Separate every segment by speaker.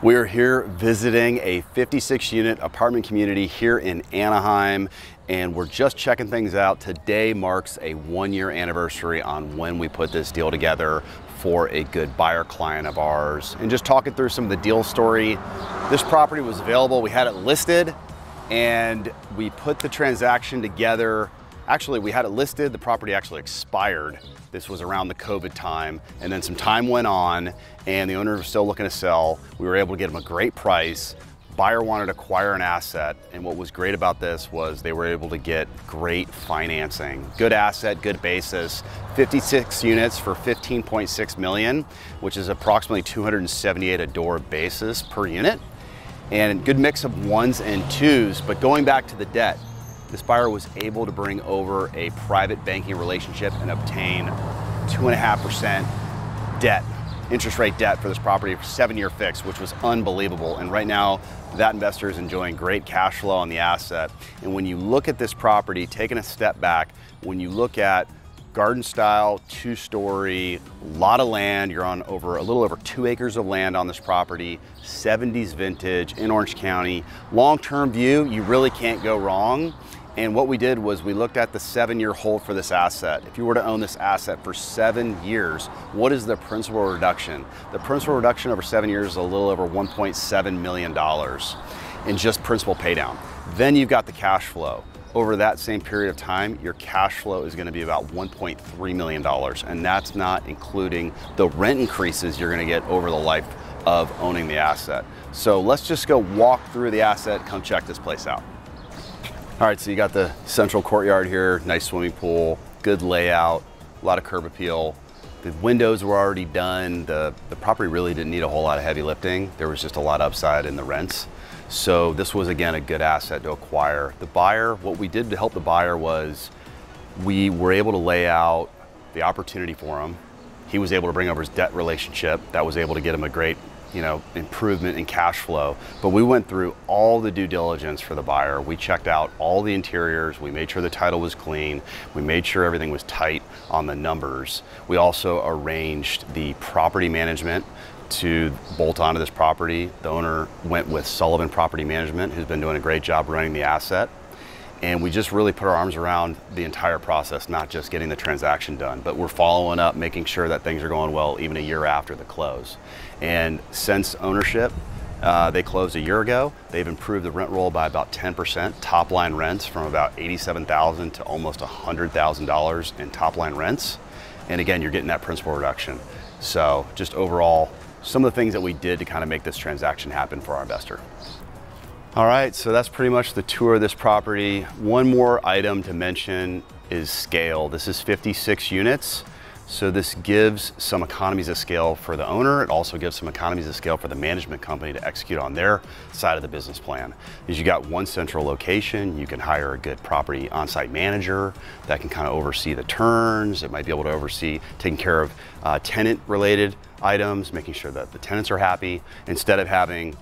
Speaker 1: We're here visiting a 56-unit apartment community here in Anaheim, and we're just checking things out. Today marks a 1-year anniversary on when we put this deal together for a good buyer client of ours. And just talking through some of the deal story, this property was available. We had it listed and we put the transaction together. Actually, we had it listed, the property actually expired. This was around the COVID time, and then some time went on and the owner was still looking to sell. We were able to get him a great price. Buyer wanted to acquire an asset, and what was great about this was they were able to get great financing. Good asset, good basis, 56 units for $15.6 million, which is approximately $278 a door basis per unit, and good mix of ones and twos. But going back to the debt, this buyer was able to bring over a private banking relationship and obtain 2.5% debt, interest rate debt for this property for 7-year fix, which was unbelievable. And right now, that investor is enjoying great cash flow on the asset. And when you look at this property, taking a step back, when you look at garden style, 2-story, lot of land, you're on a little over 2 acres of land on this property, 70s vintage in Orange County. Long-term view, you really can't go wrong. And what we did was we looked at the 7-year hold for this asset. If you were to own this asset for 7 years, what is the principal reduction? The principal reduction over 7 years is a little over $1.7 million in just principal pay down. Then you've got the cash flow. Over that same period of time, your cash flow is going to be about $1.3 million. And that's not including the rent increases you're going to get over the life of owning the asset. So let's just go walk through the asset, come check this place out. All right, so you got the central courtyard here, nice swimming pool, good layout, a lot of curb appeal. The windows were already done. The property really didn't need a whole lot of heavy lifting. There was just a lot of upside in the rents. So this was, again, a good asset to acquire. The buyer, what we did to help the buyer was we were able to lay out the opportunity for him. He was able to bring over his debt relationship. That was able to get him a great, improvement in cash flow. But we went through all the due diligence for the buyer. We checked out all the interiors. We made sure the title was clean. We made sure everything was tight on the numbers. We also arranged the property management to bolt onto this property. The owner went with Sullivan Property Management, who's been doing a great job running the asset. And we just really put our arms around the entire process, not just getting the transaction done, but we're following up, making sure that things are going well even a year after the close. And since ownership, they closed a year ago, they've improved the rent roll by about 10%, top line rents from about $87,000 to almost $100,000 in top line rents. And again, you're getting that principal reduction. So just overall, some of the things that we did to kind of make this transaction happen for our investor. All right, so that's pretty much the tour of this property. One more item to mention is scale. This is 56 units. So this gives some economies of scale for the owner. It also gives some economies of scale for the management company to execute on their side of the business plan. Because you got one central location, you can hire a good property on-site manager that can kind of oversee the turns. It might be able to oversee taking care of tenant-related items, making sure that the tenants are happy, instead of having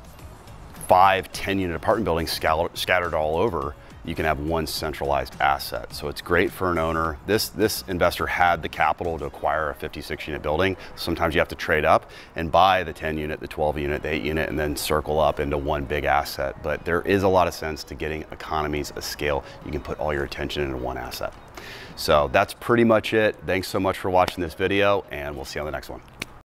Speaker 1: 5 10-unit apartment buildings scattered all over. You can have one centralized asset. So it's great for an owner. This investor had the capital to acquire a 56-unit building. Sometimes you have to trade up and buy the 10-unit, the 12-unit, the 8-unit, and then circle up into one big asset. But there is a lot of sense to getting economies of scale. You can put all your attention into one asset. So that's pretty much it. Thanks so much for watching this video, and we'll see you on the next one.